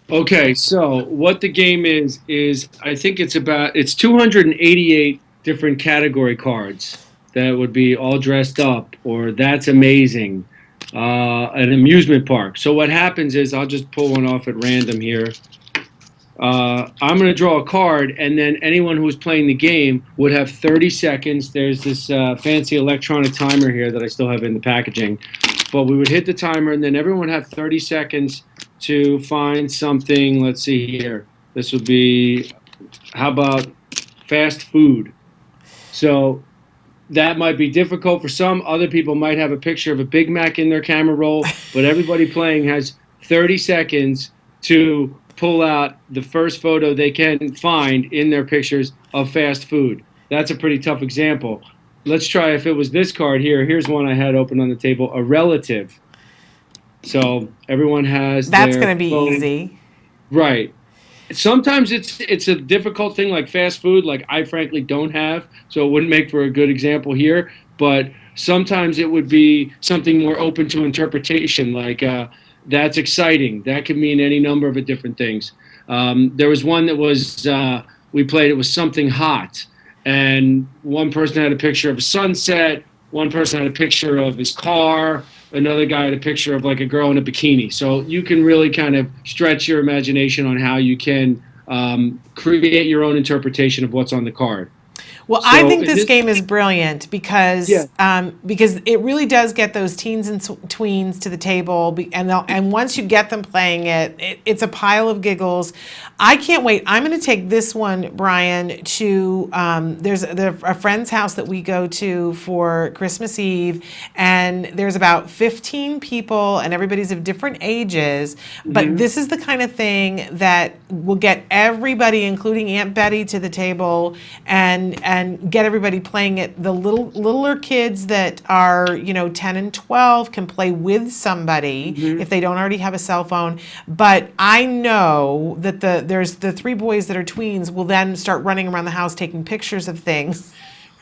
Okay, so what the game is I think it's 288 different category cards that would be all dressed up, or that's amazing, an amusement park. So what happens is I'll just pull one off at random here. I'm going to draw a card, and then anyone who's playing the game would have 30 seconds. There's this fancy electronic timer here that I still have in the packaging. But we would hit the timer, and then everyone would have 30 seconds to find something. Let's see here. This would be, how about fast food? So that might be difficult for some. Other people might have a picture of a Big Mac in their camera roll, but everybody playing has 30 seconds to pull out the first photo they can find in their pictures of fast food. That's a pretty tough example. Let's try if it was this card here. Here's one I had open on the table, a relative. So everyone has That's their going to be phone. easy. Right. Sometimes it's a difficult thing like fast food, like I frankly don't have, so it wouldn't make for a good example here. But sometimes it would be something more open to interpretation, like that's exciting. That could mean any number of different things. There was one that was we played. It was something hot, and one person had a picture of a sunset. One person had a picture of his car. Another guy had a picture of like a girl in a bikini. So you can really kind of stretch your imagination on how you can create your own interpretation of what's on the card. Well, I So think in this this, game is brilliant yeah, because it really does get those teens and tweens to the table, and once you get them playing it's a pile of giggles. I can't wait. I'm going to take this one, Brian, to there's a friend's house that we go to for Christmas Eve, and there's about 15 people, and everybody's of different ages. But hmm this is the kind of thing that will get everybody, including Aunt Betty, to the table and get everybody playing it. The littler kids that are 10 and 12 can play with somebody hmm if they don't already have a cell phone. But I know that there's the three boys that are tweens will then start running around the house taking pictures of things.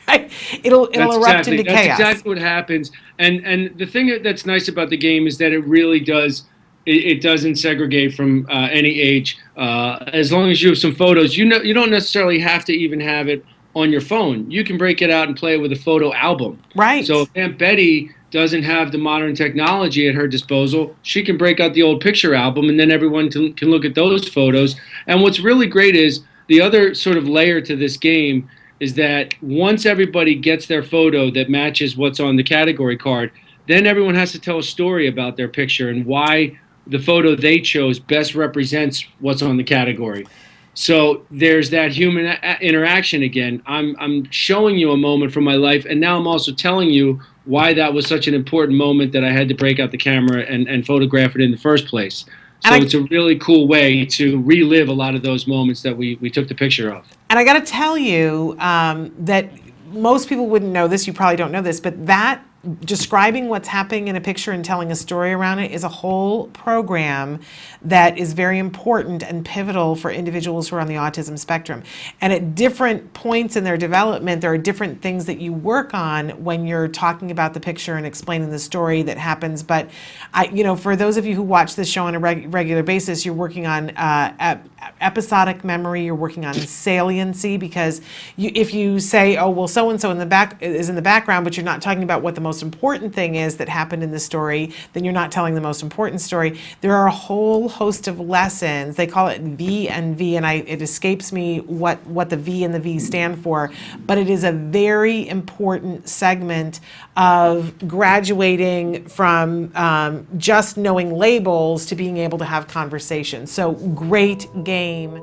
Right? It'll erupt into that's chaos. exactly what happens. And the thing that's nice about the game is that it really does it doesn't segregate from any age. As long as you have some photos, you don't necessarily have to even have it on your phone. You can break it out and play it with a photo album. So Right. if Aunt Betty doesn't have the modern technology at her disposal, she can break out the old picture album, and then everyone can look at those photos. And what's really great is the other sort of layer to this game is that once everybody gets their photo that matches what's on the category card, then everyone has to tell a story about their picture and why the photo they chose best represents what's on the category. So there's that human interaction again. I'm showing you a moment from my life, and now I'm also telling you why that was such an important moment that I had to break out the camera and photograph it in the first place. And So I it's a really cool way to relive a lot of those moments that we took the picture of. And I got to tell you that most people wouldn't know this. You probably don't know this, but that describing what's happening in a picture and telling a story around it is a whole program that is very important and pivotal for individuals who are on the autism spectrum. And at different points in their development, there are different things that you work on when you're talking about the picture and explaining the story that happens. But for those of you who watch this show on a regular basis, you're working on episodic memory. You're working on saliency because if you say, "Oh, well, so and so in the back is in the background," but you're not talking about what the most important thing is that happened in the story, then you're not telling the most important story. There are a whole host of lessons. They call it V and V, and it escapes me what the V and the V stand for, but it is a very important segment of graduating from just knowing labels to being able to have conversations. So great game.